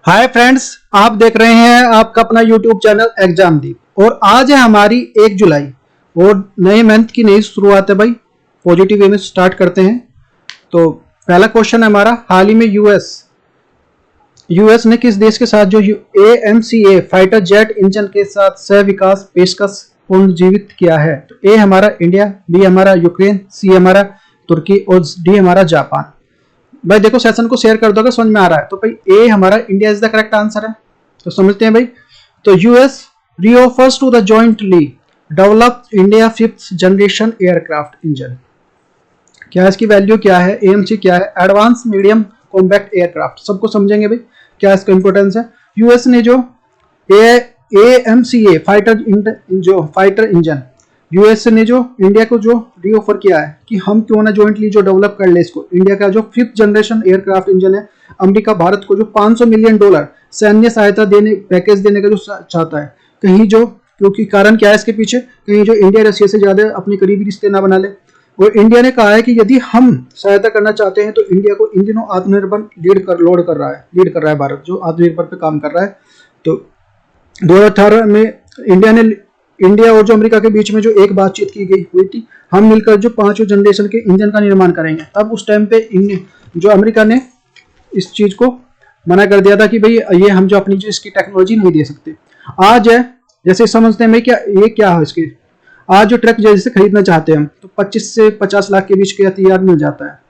Hi friends, आप देख रहे हैं आपका अपना यूट्यूब चैनल एग्जामदीप। और आज है हमारी 1 जुलाई और नए मंथ की नई शुरुआत है भाई। पॉजिटिव वे में स्टार्ट करते हैं। तो पहला क्वेश्चन है हमारा, हाल ही में यूएस ने किस देश के साथ जो AMCA फाइटर जेट इंजन के साथ सह विकास पेशकश पुनर्जीवित किया है? तो ए हमारा इंडिया, बी हमारा यूक्रेन, सी हमारा तुर्की और डी हमारा जापान। भाई देखो, सेशन को शेयर कर दो अगर समझ में आ रहा है। तो भाई ए हमारा India is the correct answer है। तो समझते हैं भाई। तो US reoffers to the jointly developed India 5th generation aircraft engine. क्या इसकी वैल्यू क्या है? एएमसी क्या है? Advance medium compact aircraft. सबको समझेंगे भाई क्या इसका इंपोर्टेंस है। यूएस ने जो AMCA फाइटर इंजन यूएस ने जो इंडिया को जो रीऑफर किया है कि हम क्यों ना जॉइंटली जो डेवलप कर ले इसको। इंडिया का जो 5th जनरेशन एयरक्राफ्ट इंजन है, अमेरिका भारत को जो $500 मिलियन सैन्य सहायता देने पैकेज देने का जो चाहता है। कहीं जो, क्योंकि कारण क्या है इसके पीछे, कहीं जो इंडिया रशिया से ज्यादा अपनी करीबी रिश्ते ना बना ले। और इंडिया ने कहा है कि यदि हम सहायता करना चाहते हैं तो इंडिया को इन दिनों आत्मनिर्भर लीड कर रहा है भारत, जो आत्मनिर्भर पे काम कर रहा है। तो 2018 में इंडिया और जो अमेरिका के बीच में जो एक बातचीत की गई हुई थी, हम मिलकर जो 5वीं जनरेशन के इंजन का निर्माण करेंगे। तब उस टाइम पे जो अमेरिका ने इस चीज को मना कर दिया था कि भाई ये हम जो अपनी जो इसकी टेक्नोलॉजी नहीं दे सकते। आज है जैसे समझते हैं भाई, क्या ये क्या है इसके। आज जो ट्रक जैसे खरीदना चाहते हैं हम तो 25 से 50 लाख के बीच के तैयार मिल जाता है।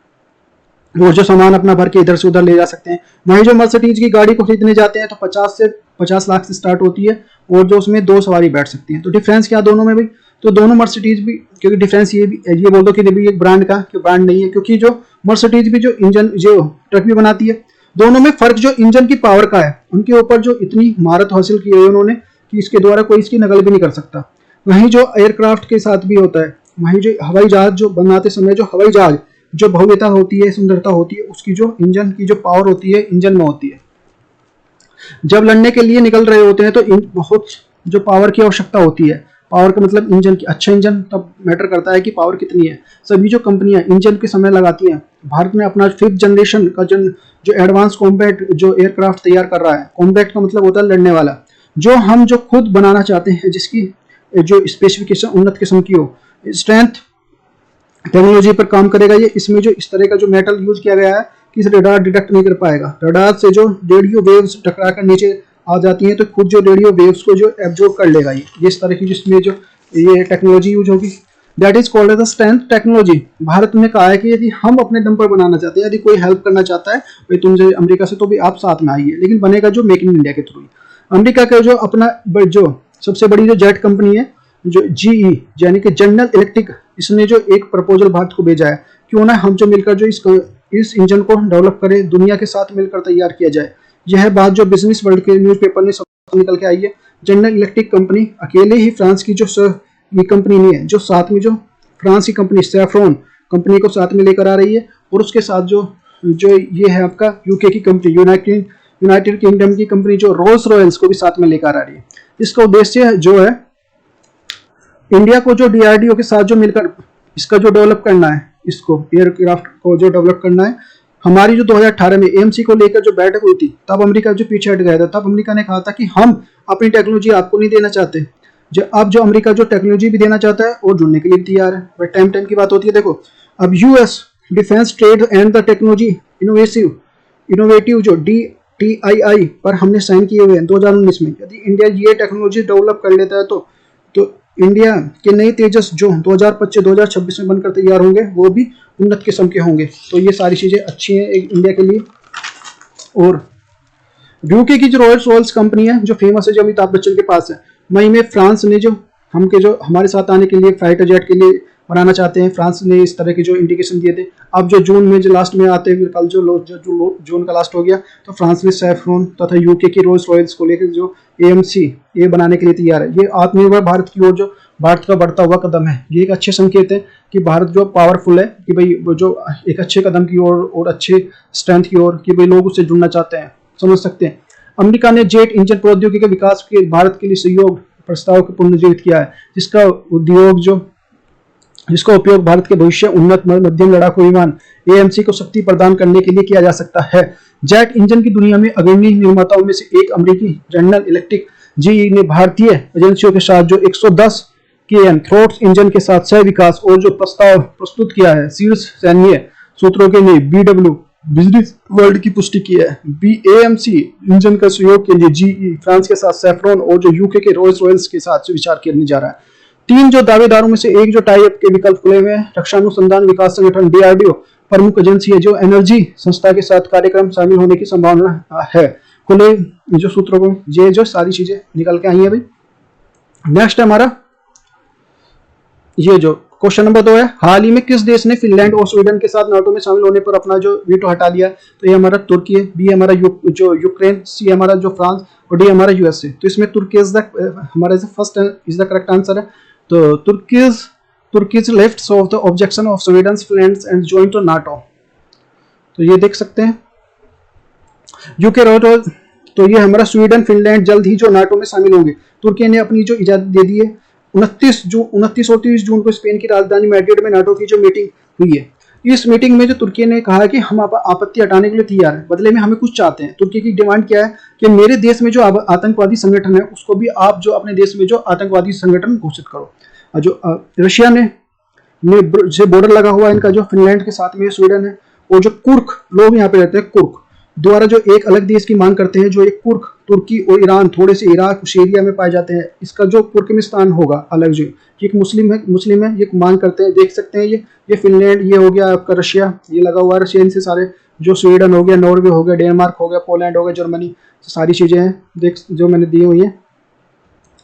वो जो सामान अपना भर के इधर से उधर ले जा सकते हैं। वहीं जो मर्सिडीज की गाड़ी को खरीदने जाते हैं तो 50 लाख से स्टार्ट होती है और जो उसमें 2 सवारी बैठ सकती हैं। तो डिफरेंस क्या दोनों में भाई? तो दोनों मर्सिडीज भी, क्योंकि डिफरेंस ये बोल दो कि भी एक ब्रांड का कि ब्रांड नहीं है, क्योंकि जो मर्सिडीज भी जो इंजन जो ट्रक भी बनाती है, दोनों में फर्क जो इंजन की पावर का है। उनके ऊपर जो इतनी महारत हासिल की है उन्होंने कि इसके द्वारा कोई इसकी नकल भी नहीं कर सकता। वहीं जो एयरक्राफ्ट के साथ भी होता है, वहीं जो हवाई जहाज जो बनाते समय जो हवाई जहाज जो भव्यता होती है, सुंदरता होती है, उसकी जो इंजन की जो पावर होती है इंजन में होती है। जब लड़ने के लिए निकल रहे होते हैं तो बहुत जो पावर की आवश्यकता होती है। पावर का मतलब इंजन की, अच्छा इंजन तब मैटर करता है कि पावर कितनी है। सभी जो कंपनियां इंजन के समय लगाती हैं, भारत ने अपना 5th जनरेशन का जो एडवांस कॉम्बैट जो एयरक्राफ्ट तैयार कर रहा है। कॉम्बैट का मतलब होता है लड़ने वाला, जो हम जो खुद बनाना चाहते हैं, जिसकी जो स्पेसिफिकेशन उन्नत किस्म की हो, स्ट्रेंथ टेक्नोलॉजी पर काम करेगा ये। इसमें जो इस तरह का जो मेटल यूज किया गया है कि इसे रडार डिटेक्ट नहीं कर पाएगा। रडार से जो रेडियो वेव्स टकरा कर नीचे आ जाती हैं तो खुद जो रेडियो वेव्स को जो एब्जॉर्ब कर लेगा ये इस तरह की जिसमें जो ये टेक्नोलॉजी यूज होगी, that is called as strength technology. भारत ने कहा है कि यदि हम अपने दम पर बनाना चाहते हैं, यदि कोई हेल्प करना चाहता है भाई तुमसे अमेरिका से, तो भी आप साथ में आइए, लेकिन बनेगा जो मेक इन इंडिया के थ्रू। अमेरिका का जो अपना जो सबसे बड़ी जो जेट कंपनी है जो GE यानी कि जनरल इलेक्ट्रिक, इसने जो एक प्रपोजल भारत को भेजा है, क्यों ना हम जो मिलकर जो इस इंजन को डेवलप करें, दुनिया के साथ मिलकर तैयार किया जाए। यह बात जो बिजनेस वर्ल्ड के न्यूज़पेपर में सब निकल के आई है। जनरल इलेक्ट्रिक कंपनी अकेले ही फ्रांस की जो ये कंपनी नहीं है, जो साथ में जो फ्रांस की कंपनी सैफ्रॉन कंपनी को साथ में लेकर आ रही है। और उसके साथ जो ये है आपका UK की कंपनी, यूनाइटेड किंगडम की कंपनी जो रोल्स रॉयल्स को भी साथ में लेकर आ रही है। इसका उद्देश्य जो है इंडिया को जो DRDO के साथ जो मिलकर इसका जो डेवलप करना है, इसको एयरक्राफ्ट को जो डेवलप करना है। हमारी जो 2018 में AMC को लेकर जो बैठक हुई थी, तब अमेरिका जो पीछे हट गया था। तब अमेरिका ने कहा था कि हम अपनी टेक्नोलॉजी आपको नहीं देना चाहते। अब जो अमेरिका जो टेक्नोलॉजी भी देना चाहता है और जुड़ने के लिए तैयार है। बट टाइम की बात होती है। देखो, अब US defence trade and the technology innovative जो DTII पर हमने साइन किए हुए हैं 2019 में। यदि इंडिया ये टेक्नोलॉजी डेवलप कर लेता है तो इंडिया के नए तेजस जो 2025-2026 में बनकर तैयार होंगे वो भी उन्नत किस्म के होंगे। तो ये सारी चीजें अच्छी हैं एक इंडिया के लिए। और UK की जो रॉयल्स कंपनी है जो फेमस है, जो अमिताभ बच्चन के पास है, मई में फ्रांस ने जो हमारे साथ आने के लिए फाइटर जेट के लिए बनाना चाहते हैं। फ्रांस ने इस तरह के जो इंडिकेशन दिए थे। अब जो जून में जो लास्ट में आते हुए कल जो जून का लास्ट हो गया, तो फ्रांस ने सैफ्रॉन तथा UK की रोल्स रॉयल्स को लेकर जो AMC ये बनाने के लिए तैयार है। ये आत्मनिर्भर भारत की ओर जो भारत का बढ़ता हुआ कदम है, ये एक अच्छे संकेत है कि भारत जो पावरफुल है, कि भाई वो जो एक अच्छे कदम की ओर और अच्छे स्ट्रेंथ की ओर, कि भाई लोग उससे जुड़ना चाहते हैं। समझ सकते हैं। अमेरिका ने जेट इंजन प्रौद्योगिकी के विकास के भारत के लिए सहयोग प्रस्ताव को पुनर्जीवित किया है, जिसका उपयोग भारत के भविष्य उन्नत मध्यम लड़ाकू विमान AMC को शक्ति प्रदान करने के लिए किया जा सकता है। जेट इंजन की दुनिया में अग्रणी निर्माताओं में से एक अमेरिकी जनरल इलेक्ट्रिक जीई ने भारतीय एजेंसियों के साथ जो 110 केएन थ्रोट्स इंजन के साथ सह विकास और जो प्रस्ताव प्रस्तुत किया है, शीर्ष सैन्य सूत्रों के लिए बीडब्ल्यू बिजनेस वर्ल्ड की पुष्टि की है। बीएएमसी इंजन का सहयोग के लिए जीई फ्रांस के साथ सैफ्रॉन और जो यूके के रॉयल्स रॉयल्स के साथ विचार करने जा रहा है। 3 जो दावेदारों में से एक जो टाई अप के विकल्प खुले हुए हैं। रक्षा अनुसंधान विकास संगठन डीआरडीओ प्रमुख एजेंसी है जो एनर्जी संस्था के साथ कार्यक्रम शामिल होने की संभावना है। खुले जो सूत्रों को ये जो सारी चीजें निकल के आई है भाई। नेक्स्ट है हमारा ये जो क्वेश्चन नंबर 2 है, हाल ही में किस देश ने फिनलैंड और स्वीडन के साथ नाटो में शामिल होने पर अपना जो वीटो हटा लिया? तो ये हमारा तुर्की है, बी हमारा जो यूक्रेन, सी हमारा जो फ्रांस और डी हमारा यूएसए। तो इसमें तुर्की इज द हमारा first is the correct answer है। तो Turkey's left of the objection of Sweden Finland and join to NATO. तो ये देख सकते हैं यूके रोड। तो ये हमारा स्वीडन फिनलैंड जल्द ही जो नाटो में शामिल होंगे। तुर्की ने अपनी जो इजाजत दे दी है। 29 और 30 जून को स्पेन की राजधानी मैड्रिड में नाटो की जो मीटिंग हुई है। इस मीटिंग में जो तुर्की ने कहा कि हम आपत्ति हटाने के लिए तैयार हैं, बदले में हमें कुछ चाहते हैं। तुर्की की डिमांड क्या है कि मेरे देश में जो आतंकवादी संगठन है उसको भी आप जो अपने देश में जो आतंकवादी संगठन घोषित करो। और जो रशिया ने जो बॉर्डर लगा हुआ है इनका जो फिनलैंड के साथ में स्वीडन है, और जो कुर्क लोग यहाँ पे रहते हैं, कुर्क द्वारा जो एक अलग देश की मांग करते हैं, जो एक कुर्क तुर्की और ईरान थोड़े से इराक उस एरिया में पाए जाते हैं। इसका जो तुर्कमेनिस्तान होगा अलग, जो एक मुस्लिम है ये मांग करते हैं। देख सकते हैं ये फिनलैंड, ये हो गया आपका रशिया, ये लगा हुआ है रशिया। इनसे सारे जो स्वीडन हो गया, नॉर्वे हो गया, डेनमार्क हो गया, पोलैंड हो गया, जर्मनी, सारी चीजें हैं देख जो मैंने दी हुई है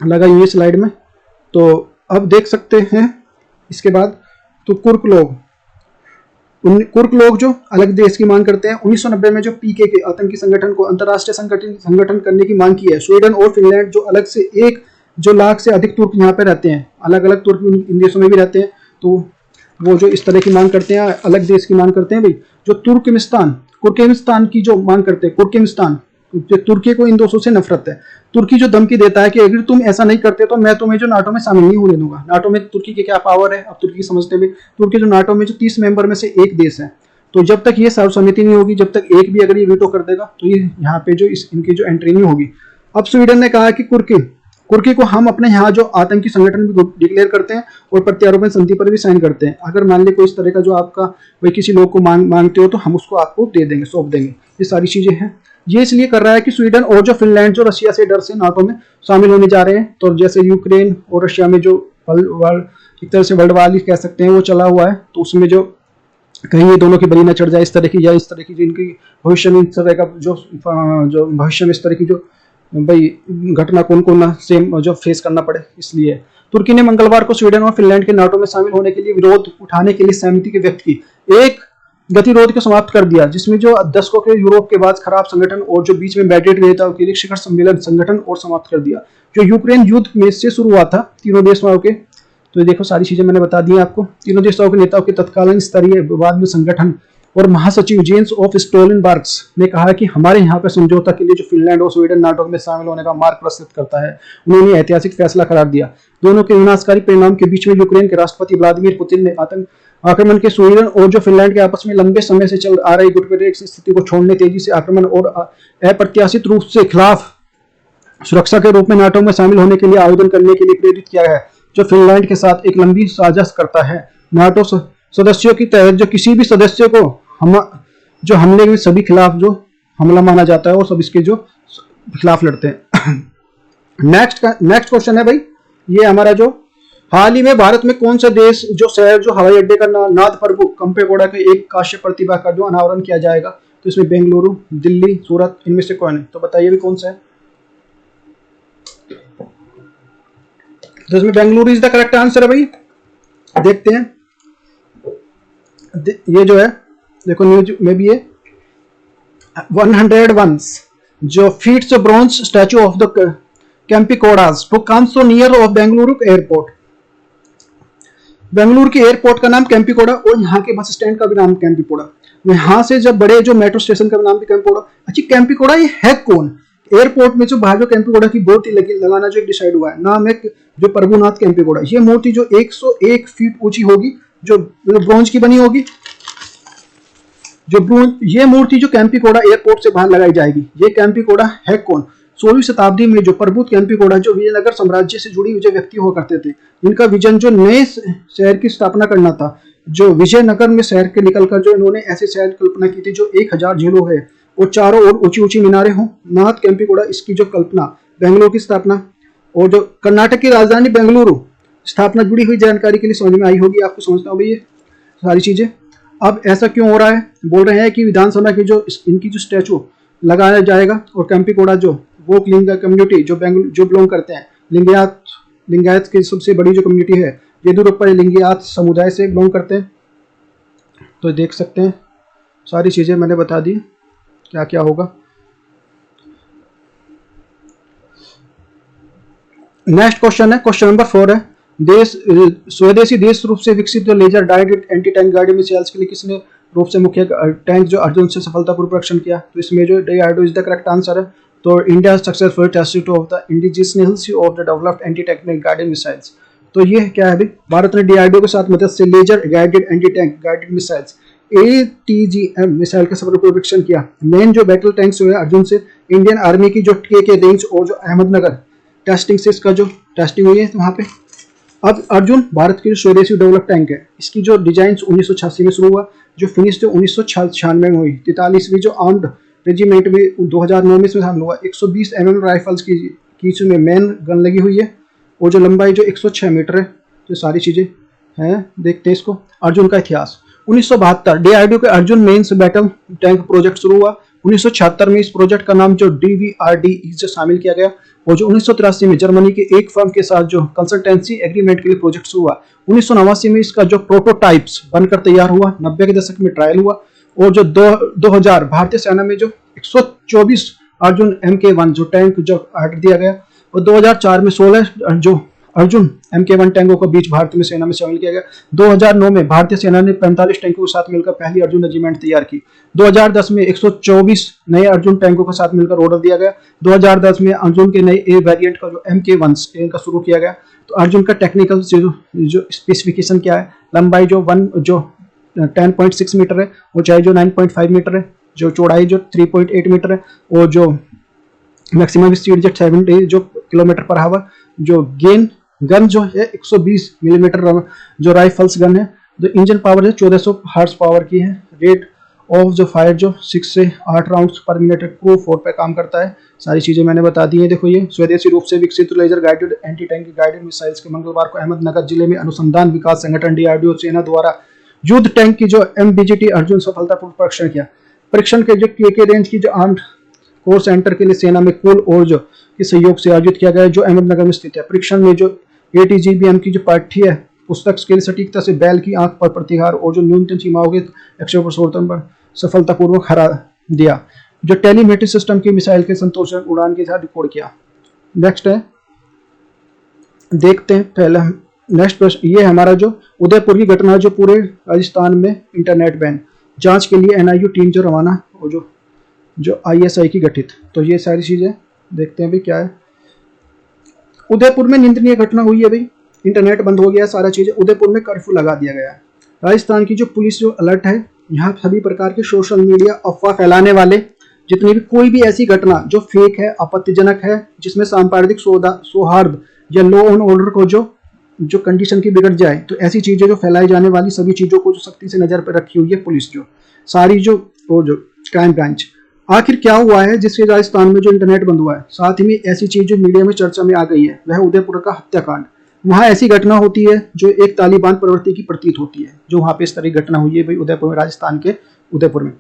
लगाई हुई है स्लाइड में। तो अब देख सकते हैं इसके बाद तो कुर्क लोग जो अलग देश की मांग करते हैं। 1990 में जो पीके के आतंकी संगठन को अंतर्राष्ट्रीय संगठन करने की मांग की है। स्वीडन और फिनलैंड जो अलग से एक जो लाख से अधिक तुर्क यहाँ पे रहते हैं, अलग अलग तुर्क इन देशों में भी रहते हैं। तो वो जो इस तरह की मांग करते हैं, अलग देश की मांग करते हैं भाई। जो तुर्कमेनिस्तान की जो मांग करते हैं, तुर्कमेनिस्तान जो तुर्की को इन देशों से नफरत है। तुर्की जो धमकी देता है कि अगर तुम ऐसा नहीं करते तो मैं तुम्हें जो नाटो में शामिल नहीं होने दूंगा। नाटो में तुर्की के क्या पावर है अब तुर्की समझते हैं। तुर्की जो नाटो में जो 30 मेंबर में से एक देश है, तो जब तक ये सर्वसम्मति नहीं होगी, जब तक एक भी अगर ये वीटो कर देगा तो ये यहाँ पे जो इनकी जो एंट्री नहीं होगी। अब स्वीडन ने कहा कि कुर्की को हम अपने यहाँ जो आतंकी संगठन भी डिक्लेयर करते हैं और प्रत्यारोपण संधि पर भी साइन करते हैं। अगर मान ली कोई इस तरह का जो आपका भाई किसी लोग को मांगते हो तो हम उसको आपको दे देंगे, सौंप देंगे। ये सारी चीजें हैं। ये इसलिए कर रहा है कि स्वीडन और जो फिनलैंड जो रशिया से डर से नाटो में शामिल होने जा रहे हैं। तो जैसे यूक्रेन और रशिया में जो एक तरह से वर्ल्ड वार कह सकते हैं वो चला हुआ है, तो उसमें जो कहीं ये दोनों की बलि न चढ़ जाए इस तरह की, या इस तरह की जिनकी भविष्य में इस तरह का जो भविष्य में इस तरह की जो भाई घटना को ना सेम जो फेस करना पड़े। इसलिए तुर्की ने मंगलवार को स्वीडन और फिनलैंड के नाटो में शामिल होने के लिए विरोध उठाने के लिए सहमति व्यक्त की। एक गतिरोध को समाप्त कर दिया जिसमें जो दशकों के यूरोप के बाद खराब संगठन और जो बीच में मैड्रिड नेताओं के लिए शिखर सम्मेलन संगठन और समाप्त कर दिया जो यूक्रेन युद्ध में से शुरू हुआ था तीनों देशों के। तो देखो सारी चीजें मैंने बता दी आपको। तीनों देशों के नेताओं के तत्कालीन स्तरीय विवाद में संगठन और महासचिव जेन्स ऑफ स्टोलनबर्ग्स ने कहा कि हमारे यहाँ पे समझौता के लिए जो फिनलैंड और स्वीडन नाटो में शामिल होने का मार्ग प्रशस्त करता है। उन्होंने ऐतिहासिक फैसला करार दिया। दोनों के विनाशकारी परिणाम के बीच में यूक्रेन के राष्ट्रपति व्लादिमीर पुतिन ने आक्रमण के स्वीडन और जो फिनलैंड के आपस में लंबे समय से चल आ रही गुटपरेक स्थिति को छोड़ने, तेजी से आक्रमण और अप्रत्याशित रूप से खिलाफ सुरक्षा के रूप में नाटो में शामिल होने के लिए आवेदन करने के लिए प्रेरित किया है, जो फिनलैंड के साथ एक लंबी साझा करता है। नाटो सदस्यों की तहत जो किसी भी सदस्य को जो हमले के सभी खिलाफ जो हमला माना जाता है और सब इसके जो खिलाफ लड़ते हैं। नेक्स्ट क्वेश्चन है भाई, ये हमारा जो हाल ही में भारत में कौन सा देश जो शहर जो हवाई अड्डे का नादप्रभु केम्पेगौड़ा के एक काश्य प्रतिभा का जो अनावरण किया जाएगा। तो इसमें बेंगलुरु, दिल्ली, सूरत, इनमें से कौन है? तो बताइए भी कौन सा है। तो इसमें Bengaluru is the correct answer है भाई। देखते हैं ये जो है, देखो न्यूज में भी है 101 जो feets bronze statue of the Kempegowda's वो comes so near of Bengaluru airport. Bengaluru के एयरपोर्ट का नाम केम्पेगौड़ा और यहाँ के बस स्टैंड का भी नाम केम्पेगौड़ा। यहाँ से जब बड़े जो मेट्रो स्टेशन का नाम भी केम्पेगौड़ा। अच्छा केम्पेगौड़ा ये है कौन? एयरपोर्ट में जो बाहर जो केम्पेगौड़ा की मूर्ति लगाना जो डिसाइड हुआ है, नाम है जो प्रभुनाथ केम्पेगौड़ा। ये मूर्ति जो 101 फीट ऊंची होगी, जो ब्रॉन्ज की बनी होगी, जो ये मूर्ति जो केम्पेगौड़ा एयरपोर्ट से बाहर लगाई जाएगी, ये केम्पेगौड़ा है कौन? 16वीं शताब्दी में जो प्रबुद्ध केम्पेगौड़ा जो विजयनगर साम्राज्य से जुड़ी हुई जो व्यक्ति हुआ करते थे, इनका विजन जो नए शहर की स्थापना करना था, जो विजयनगर में शहर के निकलकर जो इन्होंने ऐसे शहर की कल्पना की थी जो 1000 झीलों है और चारों ओर ऊंची ऊंची मीनारें हों। नाथ केम्पेगौड़ा इसकी जो कल्पना, बेंगलुरु की स्थापना और जो कर्नाटक की राजधानी बेंगलुरु स्थापना जुड़ी हुई जानकारी के लिए समझ में आई होगी आपको, समझता हूँ ये सारी चीजें। अब ऐसा क्यों हो रहा है? बोल रहे हैं कि विधानसभा की जो इनकी जो स्टैचू लगाया जाएगा और केम्पेगौड़ा जो वो लिंगा कम्युनिटी जो बिलोंग करते हैं लिंगायत की सबसे बड़ी जो कम्युनिटी है, येदियुरप्पा लिंगायत समुदाय से बिलोंग करते हैं। तो देख सकते हैं सारी चीजें मैंने बता दी क्या क्या होगा। नेक्स्ट क्वेश्चन है, क्वेश्चन नंबर 4 है, स्वदेशी देश रूप से विकसित जो laser guided anti tank guided missiles के लिए किसने रूप से मुख्य टैंक जो अर्जुन से सफलतापूर्वक परीक्षण किया? तो इसमें जो DRDO is the correct answer है। तो India successful testing of the indigenous of the developed anti tank guided missiles. तो ये क्या है भाई? भारत ने DRDO के साथ मदद से laser guided anti tank guided missiles ATGM missile का सफलतापूर्वक परीक्षण किया। मेन जो बैटल टैंक्स हुए अर्जुन से इंडियन आर्मी की जो के रेंज और जो अहमदनगर टेस्टिंग से इसका जो टेस्टिंग हुई है वहां पे। अब अर्जुन भारत की जो स्वदेशी डेवलप टैंक है, इसकी जो डिजाइन 1986 में शुरू हुआ, जो फिनिश जो 1996 में हुई। 43वीं जो आर्म्ड रेजिमेंट में 2009 में इसमें शामिल हुआ। 120 mm राइफल्स की इसमें मेन गन लगी हुई है और जो लंबाई जो 106 मीटर है। तो सारी चीजें हैं, देखते हैं इसको। अर्जुन का इतिहास 1972 DRDO के Arjun mains battle tank project शुरू हुआ। 1976 में इस प्रोजेक्ट का नाम जो DVRD से शामिल किया गया और जो 1983 में जर्मनी के एक फर्म के साथ जो कंसल्टेंसी एग्रीमेंट के लिए प्रोजेक्ट शुरू हुआ। 1989 में इसका जो प्रोटोटाइप्स बनकर तैयार हुआ। 90 के दशक में ट्रायल हुआ और जो 2000 भारतीय सेना में जो 124 अर्जुन MK1 जो टैंक जो ऑर्डर दिया गया और 2004 में 16 जो अर्जुन MK1 टैंकों को बीच भारत में सेना में शामिल किया गया। 2009 में भारतीय सेना ने 45 टैंकों के साथ मिलकर पहली अर्जुन रेजिमेंट तैयार की। 2010 में 124 नए अर्जुन टैंकों के साथ मिलकर ऑर्डर दिया गया। 2010 में अर्जुन के नए ए वेरिएंट का जो MK1 का शुरू किया गया। तो अर्जुन का टेक्निकल जो स्पेसिफिकेशन क्या है? लंबाई जो 10.6 मीटर है, ऊंचाई जो 9.5 मीटर है, जो चौड़ाई जो 3.8 मीटर है और जो मैक्सिमम स्पीड जो 70 जो किलोमीटर पर आवर। जो गन जो है 120 मिलीमीटर जो राइफल्स गन है। जो इंजन पावर है 1400 हॉर्स पावर की है। रेट ऑफ जो फायर जो 6 से 8 राउंड्स पर मिनट क्रू 4 पे काम करता है। सारी चीजें मैंने बता दी है। देखो ये स्वदेशी रूप से विकसित laser guided anti tank guided missiles के मंगलवार को अहमदनगर जिले में अनुसंधान विकास संगठन DRDO सेना द्वारा युद्ध टैंक की जो MBGT अर्जुन सफलतापूर्वक परीक्षण किया। परीक्षण के जो के रेंज की जो आर्म्ड कोर सेंटर के लिए सेना में कुल और जो के सहयोग से आयोजित किया गया जो अहमदनगर में स्थित है। परीक्षण में जो ATGM की जो पाठ्य पुस्तक स्केल सटीकता से बैल की आंख पर प्रतिहार और जो न्यूनतम सीमाओं के लक्ष्यों पर सफलतापूर्वक हरा दिया। जो टेलीमेट्री सिस्टम की मिसाइल के संतोषजनक उड़ान के साथ रिकॉर्ड किया। नेक्स्ट है, देखते हैं पहला नेक्स्ट प्रश्न। ये हमारा जो उदयपुर की घटना जो पूरे राजस्थान में इंटरनेट बैन जांच के लिए NIU टीम जो रवाना और जो ISI की गठित। तो ये सारी चीजें देखते हैं भाई क्या है। उदयपुर में निंदनीय घटना हुई है भाई, इंटरनेट बंद हो गया, सारा चीजें। उदयपुर में कर्फ्यू लगा दिया गया है। राजस्थान की जो पुलिस जो अलर्ट है, यहाँ सभी प्रकार के सोशल मीडिया अफवाह फैलाने वाले जितनी भी कोई भी ऐसी घटना जो फेक है, आपत्तिजनक है, जिसमें सांप्रदायिक सौहार्द या लॉ एंड ऑर्डर को जो कंडीशन की बिगड़ जाए, तो ऐसी चीजें जो फैलाई जाने वाली सभी चीजों को जो सख्ती से नजर पर रखी हुई है पुलिस जो सारी जो क्राइम ब्रांच। आखिर क्या हुआ है जिससे राजस्थान में जो इंटरनेट बंद हुआ है? साथ ही में ऐसी चीज जो मीडिया में चर्चा में आ गई है वह उदयपुर का हत्याकांड। वहां ऐसी घटना होती है जो एक तालिबान प्रवृत्ति की प्रतीत होती है, जो वहां पे इस तरह की घटना हुई है भाई उदयपुर में, राजस्थान के उदयपुर में,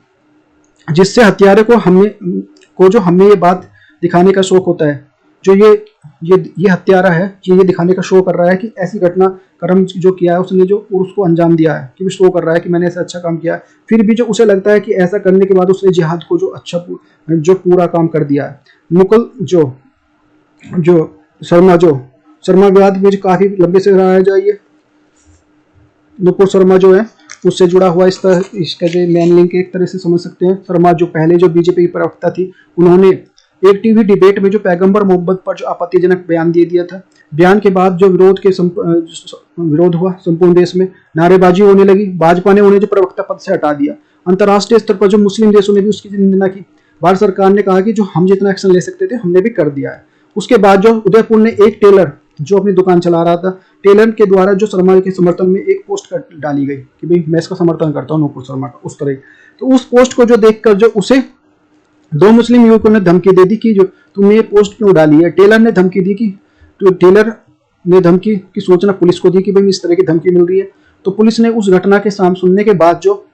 जिससे हत्यारे को हमें ये बात दिखाने का शौक होता है। जो ये हत्यारा है ये दिखाने का शो कर रहा है कि ऐसी घटना कर्म जो किया है उसने जो उसको अंजाम दिया है, कि शो कर रहा है कि मैंने ऐसा अच्छा काम किया है। फिर भी जो उसे लगता है कि ऐसा करने के बाद उसने जिहाद को जो पूरा काम कर दिया है। मुकुल शर्मा विवाद में जो काफी लंबे से रहा जाइए, नुपुर शर्मा जो है उससे जुड़ा हुआ इसका जो मेन लिंक एक तरह से समझ सकते हैं। शर्मा जो पहले जो बीजेपी की प्रवक्ता थी, उन्होंने एक टीवी डिबेट में जो पैगंबर मोहब्बत पर जो आपत्तिजनक बयान दे दिया था। बयान के बाद जो विरोध हुआ संपूर्ण देश में, नारेबाजी होने लगी। भाजपा ने उन्हें जो प्रवक्ता पद से हटा दिया अंतर्राष्ट्रीय स्तर पर जो मुस्लिम देशों ने भी उसकी निंदा की। भारत सरकार ने कहा कि जो हम जितना एक्शन ले सकते थे हमने भी कर दिया है। उसके बाद जो उदयपुर ने एक टेलर जो अपनी दुकान चला रहा था, टेलर के द्वारा जो शर्मा के समर्थन में एक पोस्ट कर डाली गई कि भाई मैं इसका समर्थन करता हूँ नूपुर शर्मा का, उस तरह। तो उस पोस्ट को जो देखकर जो उसे दो मुस्लिम युवकों ने धमकी दे दी कि जो तुमने ये पोस्ट क्यों डाली है। टेलर ने धमकी दी कि तो टेलर ने धमकी की सूचना पुलिस को दी कि भाई इस तरह की धमकी मिल रही है। तो पुलिस ने उस घटना के साम सुनने के बाद जो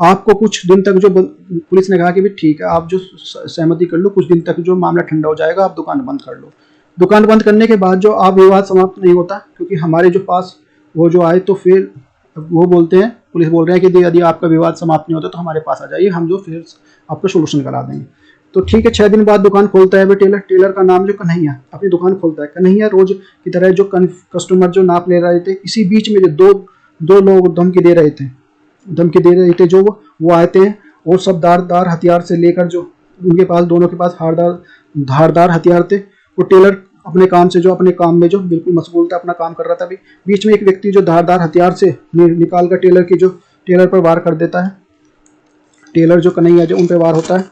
आपको कुछ दिन तक जो पुलिस ने कहा कि भाई ठीक है, आप जो सहमति कर लो, कुछ दिन तक जो मामला ठंडा हो जाएगा, आप दुकान बंद कर लो। दुकान बंद करने के बाद जो आप विवाद समाप्त नहीं होता, क्योंकि हमारे जो पास वो जो आए तो फिर वो बोलते हैं, पुलिस बोल रहे हैं कि यदि आपका विवाद समाप्त नहीं होता तो हमारे पास आ जाइए, हम जो फिर आपको सोल्यूशन करा देंगे। तो ठीक है, 6 दिन बाद दुकान खोलता है टेलर। टेलर का नाम जो कन्हैया, अपनी दुकान खोलता है। कन्हैया रोज की तरह जो कस्टमर जो नाप ले रहे थे, इसी बीच में जो दो लोग धमकी दे रहे थे जो वो आए थे और सब धारदार हथियार से लेकर, जो उनके पास दोनों के पास धारदार हथियार थे। वो टेलर अपने काम में जो बिल्कुल मशगूल था, अपना काम कर रहा था। अभी बीच में एक व्यक्ति जो धारदार हथियार से निकाल कर टेलर पर वार कर देता है। टेलर जो कन्हैया जो उन पर वार होता है।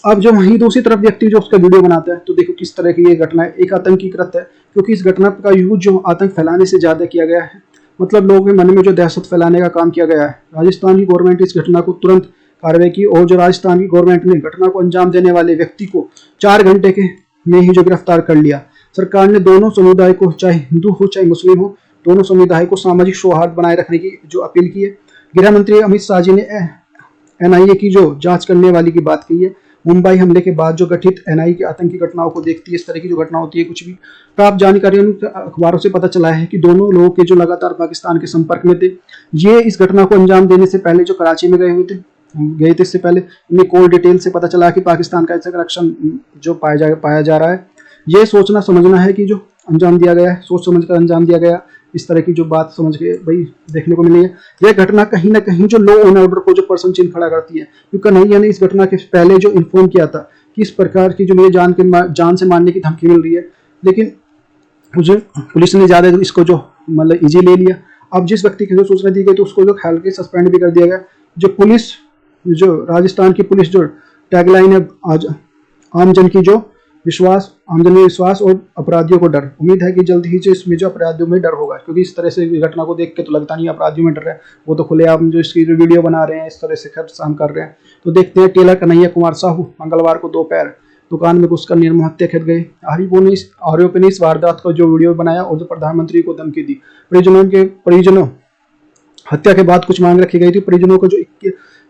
अब जो वहीं दूसरी तरफ व्यक्ति जो उसका वीडियो बनाता है, तो देखो किस तरह की ये घटना है, एक आतंकी कृत्य है। क्योंकि इस घटना का यूज जो आतंक फैलाने से ज्यादा किया गया है, मतलब लोगों के मन में जो दहशत फैलाने का काम किया गया है। राजस्थान की गवर्नमेंट इस घटना को तुरंत कार्रवाई की और जो राजस्थान की गवर्नमेंट ने घटना को अंजाम देने वाले व्यक्ति को 4 घंटे के में ही जो गिरफ्तार कर लिया। सरकार ने दोनों समुदाय को, चाहे हिंदू हो चाहे मुस्लिम हो, दोनों समुदाय को सामाजिक सौहार्द बनाए रखने की जो अपील की है। गृह मंत्री अमित शाह जी ने एनआईए की जो जांच करने वाली की बात की है। मुंबई हमले के बाद जो गठित एनआईए की आतंकी घटनाओं को देखती है, इस तरह की जो घटना होती है, कुछ भी प्राप्त जानकारी अखबारों से पता चला है कि दोनों लोगों के जो लगातार पाकिस्तान के संपर्क में थे, ये इस घटना को अंजाम देने से पहले जो कराची में गए थे इससे पहले इन्हें कॉल डिटेल से पता चला कि पाकिस्तान का ऐसा कनेक्शन जो पाया जा रहा है। ये सोचना समझना है कि जो अंजाम दिया गया है, सोच समझ कर अंजाम दिया गया, इस तरह की जो बात समझ के भाई देखने को मिली है। यह घटना कहीं ना कहीं जो लॉ एंड ऑर्डर को जो पर्सन चिन्ह खड़ा करती है, क्योंकि कन्हैया ने इस घटना के पहले जो इन्फॉर्म किया था कि इस प्रकार की जो मुझे जान से मारने की धमकी मिल रही है, लेकिन मुझे पुलिस ने ज्यादा इसको जो मतलब इजी ले लिया। अब जिस व्यक्ति की जो सूचना दी गई तो उसको जो ख्याल के सस्पेंड भी कर दिया गया। जो राजस्थान की पुलिस जो टैगलाइन है, आज आम जन की जो आमजन में विश्वास और अपराधियों को डर। उम्मीद है कि जल्द ही जो इसमें जो अपराधियों में डर होगा, क्योंकि इस तरह से घटना को देख के तो लगता नहीं अपराधियों में डर है। वो तो खुलेआम जो इसकी जो वीडियो बना रहे हैं, इस तरह से खर्च कर रहे हैं। तो देखते हैं। टेलर कन्हैया कुमार साहू मंगलवार को दोपहर दुकान में घुसकर निर्मम हत्या कर गए। आरोपी ने इस वारदात को जो वीडियो बनाया और जो प्रधानमंत्री को धमकी दी। परिजनों हत्या के बाद कुछ मांग रखी गई थी। परिजनों को जो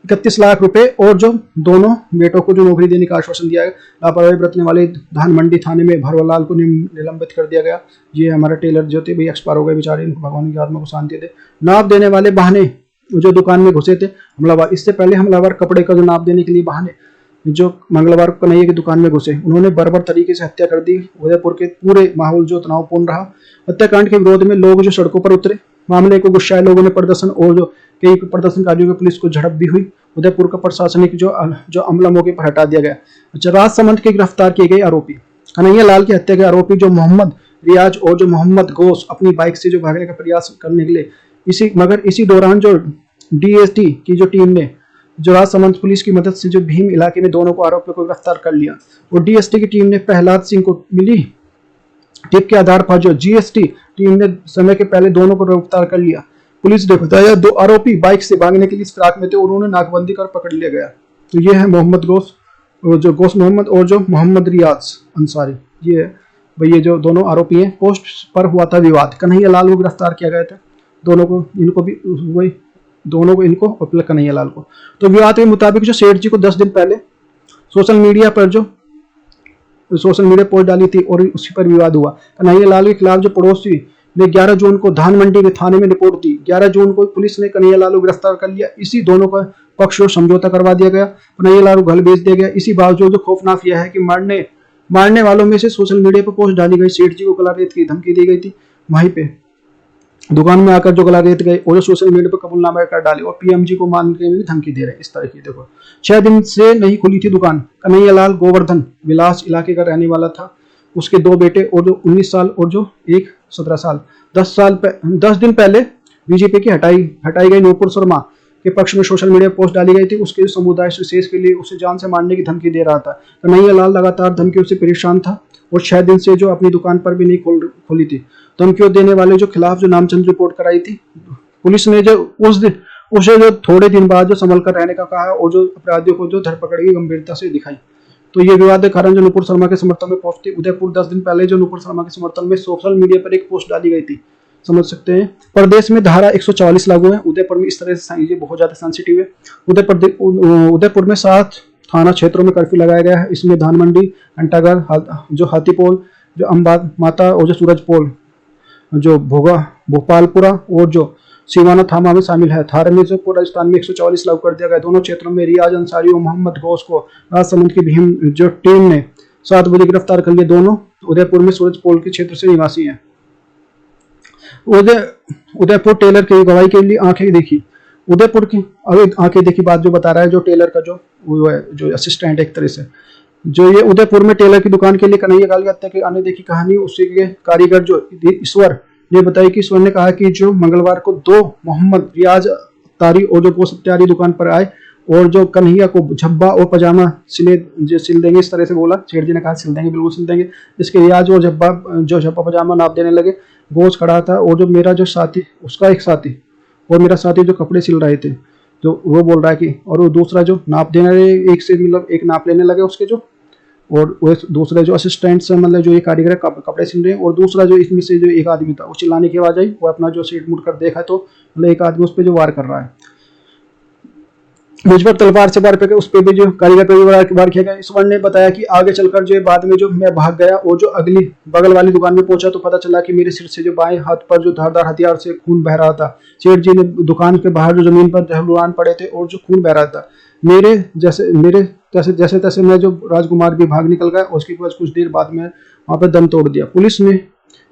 31 लाख रुपए और जो दोनों बेटों को जो नौकरी देने का आश्वासन दिया गया। लापरवाही बरतने वाले धान मंडी थाने में भरवालाल को निलंबित कर दिया गया। ये हमारा टेलर जो थे भाई एक्सपायर हो गए बेचारे, भगवान की आत्मा को शांति दे। नाप देने वाले बहाने जो दुकान में घुसे थे हमलावर, इससे पहले हमलावर कपड़े का जो नाप देने के लिए बहाने जो मंगलवार को कन्हैया की दुकान में घुसे, उन्होंने बर्बर तरीके से हत्या कर दी। उदयपुर के पूरे माहौल जो तनावपूर्ण रहा। हत्याकांड के विरोध में लोग जो सड़कों पर उतरे। मामले को गुस्साए लोगों ने प्रदर्शन और जो कई प्रदर्शनकारियों की पुलिस को झड़प भी हुई। उदयपुर का प्रशासनिक जो अमला मौके पर हटा दिया गया। अच्छा, राजसमंद के गिरफ्तार किए गए आरोपी। कन्हैया लाल की हत्या के आरोपी जो मोहम्मद रियाज और जो मोहम्मद गोश अपनी बाइक से जो भागने का प्रयास करने के लिए इसी दौरान जो डीएसटी की जो टीम ने जो राजसमंद पुलिस की मदद से जो भीम इलाके में दोनों को आरोपियों को गिरफ्तार कर लिया। और डीएसटी की टीम ने प्रहलाद सिंह को मिली टिप के आधार पर जो जीएसटी टीम ने समय के पहले दोनों को गिरफ्तार कर लिया। पुलिस ने बताया 2 आरोपी बाइक से भागने के लिए फिराक में थे, उन्होंने नाकबंदी कर पकड़ लिया गया। तो ये है मोहम्मद गोश मोहम्मद और जो मोहम्मद रियाज अंसारी। ये भाई ये जो दोनों आरोपी हैं। पोस्ट पर हुआ था विवाद। कन्हैया लाल को गिरफ्तार किया गया था। इनको और कन्हैया लाल को। तो विवाद के मुताबिक जो सेठ जी को 10 दिन पहले सोशल मीडिया पोस्ट डाली थी और उसी पर विवाद हुआ। कन्हैया लाल के खिलाफ जो पड़ोसी ने 11 जून को धान मंडी के थाने में रिपोर्ट दी। 11 जून को पुलिस ने कन्हैया लाल को गिरफ्तार कर लिया। इसी दोनों का पक्ष और समझौता करवा दिया गया। कन्हैया लाल को घर भेज दिया गया। इसी बावजूद जो खौफनाक यह है कि मारने वालों में से सोशल मीडिया पर पोस्ट डाली गई। सेठ जी को गला रेत की धमकी दी गई थी। वहीं पे दुकान में आकर जो गला रेत गए और सोशल मीडिया पर कबूलनामा कर डाले और पीएमजी को मानने में भी धमकी दे रहे हैं। इस तरह की देखो 6 दिन से नहीं खुली थी दुकान। कन्हैया लाल गोवर्धन विलास इलाके का रहने वाला था। उसके 2 बेटे और जो 19 साल और जो एक 17 साल। 10 दिन पहले बीजेपी की हटाई गई नूपुर शर्मा के पक्ष में सोशल मीडिया पोस्ट डाली गई थी, उसके समुदाय विशेष के लिए उसे जान से मारने की धमकी दे रहा था। कन्हैया लाल लगातार धमकियों से परेशान था और 6 दिन से जो अपनी दुकान पर भी नहीं खोली थी। धमकियों देने वाले जो खिलाफ जो नामचंद रिपोर्ट कराई थी, पुलिस ने जो उसे जो थोड़े दिन बाद जो संभल कर रहने का कहा और जो अपराधियों को जो धरपकड़ की गंभीरता से दिखाई। तो ये विवाद के कारण जो नुपुर शर्मा के समर्थन में पोस्ट थी उदयपुर, 10 दिन पहले जो नुपुर शर्मा के समर्थन में सोशल मीडिया पर एक पोस्ट डाली गई थी, समझ सकते हैं। प्रदेश में धारा 144 लागू है, उदयपुर में इस तरह से ये बहुत ज्यादा सेंसिटिव है। उदयपुर में 7 थाना क्षेत्रों में कर्फ्यू लगाया गया है। इसमें धानमंडी, घंटाघर, जो हाथीपोल, जो अम्बा माता और जो सूरजपोल, जो भोगा भोपालपुरा और जो सीवाना थाना में शामिल है। थाने में जो राजस्थान में 144 लागू कर दिया गया। दोनों क्षेत्रों में रियाज अंसारी और मोहम्मद गौस को राजसमंद की भीम जो टीम ने 7 बजे गिरफ्तार कर लिया। दोनों उदयपुर में सूरजपोल के क्षेत्र से निवासी हैं। उदयपुर टेलर की गवाही के लिए आंखें देखी। उदयपुर की आंखें देखी बात जो बता रहा है जो टेलर का जो असिस्टेंट एक तरह से, जो ये उदयपुर में टेलर की दुकान के लिए कन्हैया लाल की हत्या की आने देखी कहानी, उसी के कारीगर जो ईश्वर ने बताई कि ईश्वर ने कहा कि जो मंगलवार को 2 मोहम्मद रियाज तारी और जो गोश्त तैयारी दुकान पर आए और जो कन्हैया को झब्बा और पजामा सिल देंगे, इस तरह से बोला। सेठ जी ने कहा सिल देंगे, बिल्कुल सिल देंगे। इसके रियाज और झब्बा पजामा नाप देने लगे। गोश्त खड़ा था और जो मेरा जो साथी, उसका एक साथी और मेरा साथी जो कपड़े सिल रहे थे, तो वो बोल रहा है कि, और वो दूसरा जो नाप देने लगे, एक से मतलब एक नाप लेने लगे उसके जो, और वो दूसरे जो असिस्टेंट से मतलब जो ये कारीगर कपड़े सिल रहे हैं, और दूसरा जो इसमें से जो एक आदमी था वो चिल्लाने की आवाज आई, वो अपना जो सीट मुड़ कर देखा तो मतलब एक आदमी उस पर जो वार कर रहा है, मुझ पर तलवार से वार करके उस पर भी जो कारीगर पर भी वार किया गया। ईश्वर ने बताया कि आगे चलकर जो बाद में जो मैं भाग गया और जो अगली बगल वाली दुकान में पहुंचा तो पता चला कि मेरे सिर से जो बाएं हाथ पर जो धारदार हथियार से खून बह रहा था। सेठ जी ने दुकान के बाहर जो जमीन पर ढलवान पड़े थे और जो खून बह रहा था। मेरे जैसे तैसे मैं जो राजकुमार भी भाग निकल गया। उसके बाद कुछ देर बाद में वहां पर दम तोड़ दिया। पुलिस ने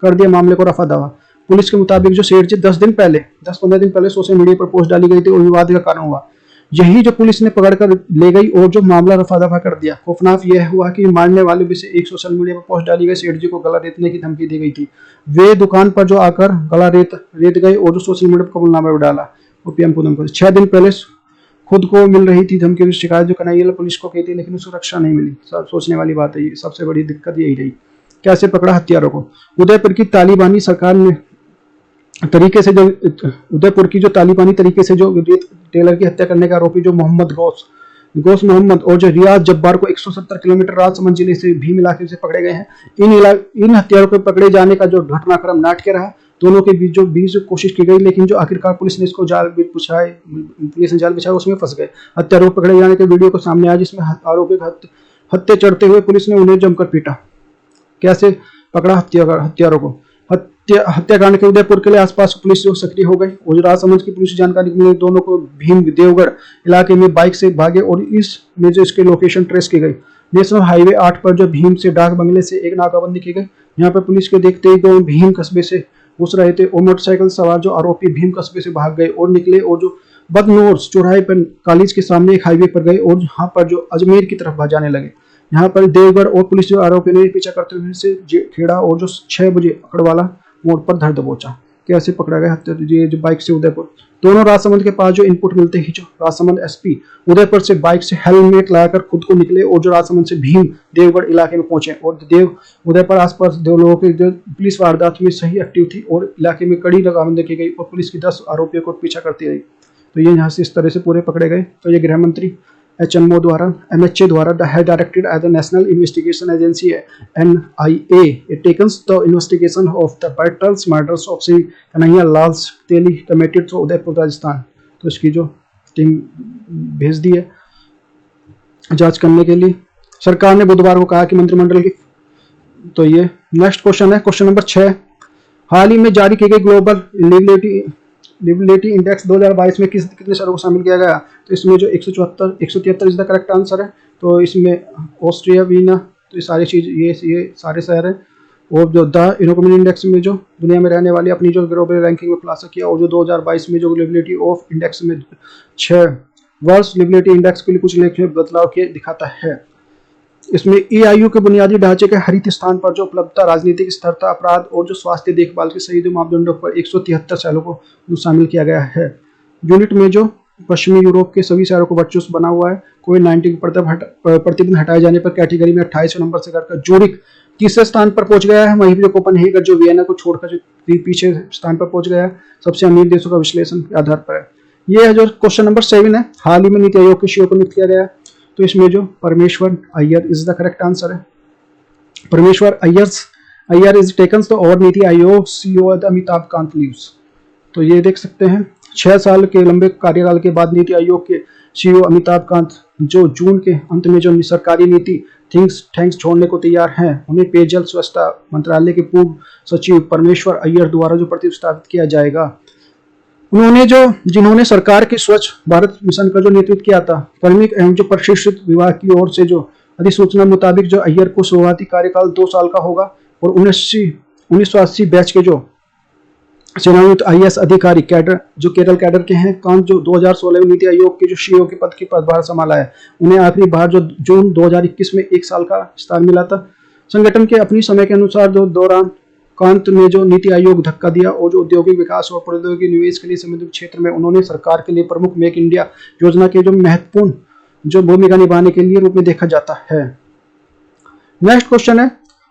कर दिया मामले को रफा दफा। पुलिस के मुताबिक जो सेठ जी 10-15 दिन पहले सोशल मीडिया पर पोस्ट डाली गई थी और विवाद का कारण हुआ। यही जो पुलिस ने पकड़कर ले गई और जो मामला रफा दफा कर दिया। खौफनाक यह हुआ कि मारने वाले भी से एक सोशल मीडिया पर पोस्ट डाली गई, सेठ जी को गला रेतने की धमकी दी गई थी। वे दुकान पर जो आकर गला रेत गए और जो सोशल मीडिया पर कबूलनामा भी डाला वो पीएम को धमकी। 6 दिन पहले खुद को मिल रही थी धमकी की शिकायत जो कन्हैया पुलिस को की थी, लेकिन सुरक्षा नहीं मिली। सोचने वाली बात है, ये सबसे बड़ी दिक्कत यही रही। कैसे पकड़ा हत्यारों को? उदयपुर की तालिबानी सरकार ने तरीके से जो उदयपुर की जो तालिबानी तरीके से जो टेलर की हत्या करने का आरोपी जो मोहम्मद गौस मोहम्मद और जो रियाज जब्बार को 170 किलोमीटर राजसमंद जिले से भीम इलाके से पकड़े गए हैं। इन हत्यारों को पकड़े जाने का जो घटनाक्रम नाटकीय रहा। दोनों के बीच कोशिश की गई, लेकिन जो आखिरकार पुलिस ने जाल बिछाया उसमें फंस गए। हत्यारों को पकड़े जाने के वीडियो को सामने आया जिसमें आरोपी हत्या चढ़ते हुए पुलिस ने उन्हें जमकर पीटा। कैसे पकड़ा हत्यारों को? हत्याकांड के उदयपुर के लिए आसपास पुलिस जो सक्रिय हो गई और राजसमंद की पुलिस जानकारी मिली। दोनों को भीम देवगढ़ इलाके में बाइक से भागे और इसमें जो इसके लोकेशन ट्रेस की गई। नेशनल हाईवे 8 पर जो भीम से डाक बंगले से एक नाकाबंदी की गई। यहाँ पर पुलिस के देखते ही दो भीम कस्बे से घुस रहे थे और मोटरसाइकिल सवार जो आरोपी भीम कस्बे से भाग गए और निकले और जो बदनोर चौराहे पर कॉलेज के सामने एक हाईवे पर गए और यहाँ पर जो अजमेर की तरफ जाने लगे। यहाँ पर देवगढ़ और पुलिस जो आरोपी ने पीछा करते हुए से खेड़ा और जो 6 बजे अकड़वाला मोड़ पर धर दबोचा। कैसे पकड़ा गया ये जो बाइक से उदयपुर? दोनों राजसमंद के पास जो इनपुट मिलते ही जो राजसमंद एसपी उदयपुर से बाइक से हेलमेट लगाकर खुद को निकले और जो राजसमंद से भीम देवगढ़ इलाके में पहुंचे और उदयपुर आसपास 2 लोगों की जो पुलिस वारदात में सही एक्टिव थी और इलाके में कड़ी लगाबंदी की गई और पुलिस की 10 आरोपियों को पीछा करती रही। तो ये यहाँ से इस तरह से पूरे पकड़े गए। तो ये गृह मंत्री HMO द्वारा MHA द्वारा directed as the national investigation agency NIA it takes the investigation of the Patil's murders of Sri Kanhaiya Lal Teli committed to Udaipur Rajasthan. तो इसकी जो टीम भेज दी है जांच करने के लिए। सरकार ने बुधवार को कहा कि मंत्रिमंडल की। तो ये नेक्स्ट क्वेश्चन है, क्वेश्चन नंबर 6। हाल ही में जारी की गई ग्लोबल लिवबिलिटी इंडेक्स 2022 में कितने शहरों को शामिल किया गया? तो इसमें जो 173 इज द करेक्ट आंसर है। तो इसमें ऑस्ट्रिया, वीना, तो ये सारी चीज ये सारे शहर हैं। और जो द इकोनॉमिक इंडेक्स में जो दुनिया में रहने वाली अपनी जो ग्लोबल रैंकिंग में खुलासा किया और जो 2022 में जो लिवबिलिटी ऑफ इंडेक्स में 6 वर्ल्ड लिवबिलिटी इंडेक्स के लिए कुछ लेख में बदलाव किए दिखाता है। इसमें EIU के बुनियादी ढांचे के हरित स्थान पर जो उपलब्धता, राजनीतिक स्थिरता, अपराध और जो स्वास्थ्य देखभाल के सही जो मापदंडों पर 173 शहरों को शामिल किया गया है। यूनिट में जो पश्चिमी यूरोप के सभी शहरों को वर्चस्व बना हुआ है। कोविड-19 के प्रतिबंध हटाए जाने पर कैटेगरी में 28 नंबर से कर ज्यूरिख तीसरे स्थान पर पहुंच गया है। वहीं जो कोपेनहेगन जो वियना को छोड़कर जो पीछे स्थान पर पहुंच गया है, सबसे अमीर देशों का विश्लेषण के आधार पर है। ये है जो क्वेश्चन नंबर 7 है। हाल ही में नीति आयोग के सीईओ को नियुक्त किया गया है, तो इसमें जो परमेश्वर Iyer is the correct answer है। परमेश्वर Iyer is taken the over NITI Aayog CEO Amitabh Kant leaves. तो ये देख सकते हैं 6 साल के लंबे कार्यकाल के बाद नीति आयोग के सीईओ अमिताभ कांत जो जून के अंत में जो सरकारी नीति थैंक्स छोड़ने को तैयार हैं, उन्हें पेयजल स्वच्छता मंत्रालय के पूर्व सचिव परमेश्वर अय्यर द्वारा जो प्रतिस्थापित किया जाएगा। जिन्होंने सरकार के स्वच्छ भारत मिशन का जो नेतृत्व किया था, कार्मिक एवं जो प्रशिक्षित विभाग की ओर से जो अधिसूचना मुताबिक जो अय्यर को शुरुआती कार्यकाल 2 साल का होगा और 1980 बैच के जो सेवानिवृत्त आईएएस अधिकारी कैडर जो केरल कैडर के हैं, कांत जो 2016 में नीति आयोग के जो सीईओ के पद की पदभार संभाला है, उन्हें आखिरी बार जो जून 2021 में 1 साल का विस्तार मिला था। संगठन के अपनी समय के अनुसार दौरान कांत ने जो नीति आयोग धक्का दिया और जो औद्योगिक विकास और प्रौद्योगिकी निवेश के लिए संबंधित क्षेत्र में उन्होंने सरकार के लिए प्रमुख मेक इंडिया योजना के जो महत्वपूर्ण जो भूमिका निभाने के लिए रूप में देखा जाता है। नेक्स्ट क्वेश्चन है,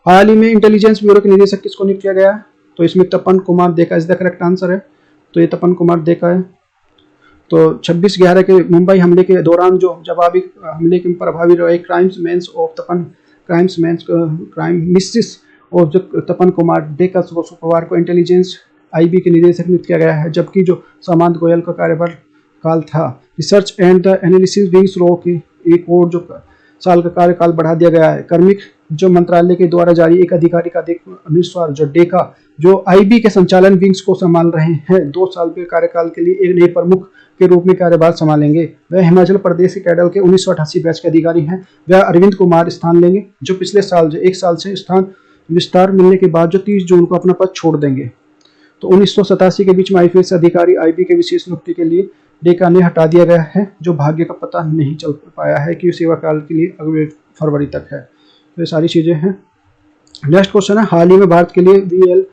हाल ही में इंटेलिजेंस ब्यूरो के निदेशक किसको नियुक्त किया गया है? तो इसमें Tapan Kumar Deka is the correct answer है। तो ये तपन कुमार देका है। तो 26/11 के मुंबई हमले के दौरान जो जवाबी हमले के प्रभावी रहे क्राइम मिसिस और जो तपन कुमार डेका को शुक्रवार को इंटेलिजेंस आईबी के निदेशक नियुक्त किया गया है, जबकि जो सामंत गोयल का कार्यभार काल था। Research and the analysis wings रो की एक और जो साल का कार्यकाल बढ़ा दिया गया है। कार्मिक जो मंत्रालय के द्वारा जारी एक अधिकारी का अनुसार जो डेका जो आईबी के संचालन विंग्स को संभाल रहे हैं, 2 साल के कार्यकाल के लिए एक नए प्रमुख के रूप में कार्यभार संभालेंगे। वह हिमाचल प्रदेश के कैडर के 1988 बैच के अधिकारी हैं। वह अरविंद कुमार स्थान लेंगे, जो पिछले साल जो 1 साल से स्थान विस्तार मिलने के बाद जो 30 जून को अपना पद छोड़ देंगे। तो 1987 के बीच में आईपीएस अधिकारी आईबी के विशेष नियुक्ति के लिए डेका ने हटा दिया गया है, जो भाग्य का पता नहीं चल पाया है कि सेवा काल के लिए अगले फरवरी तक है। तो ये सारी चीजें हैं। नेक्स्ट क्वेश्चन है, हाल ही में भारत के लिए वीएल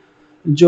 जो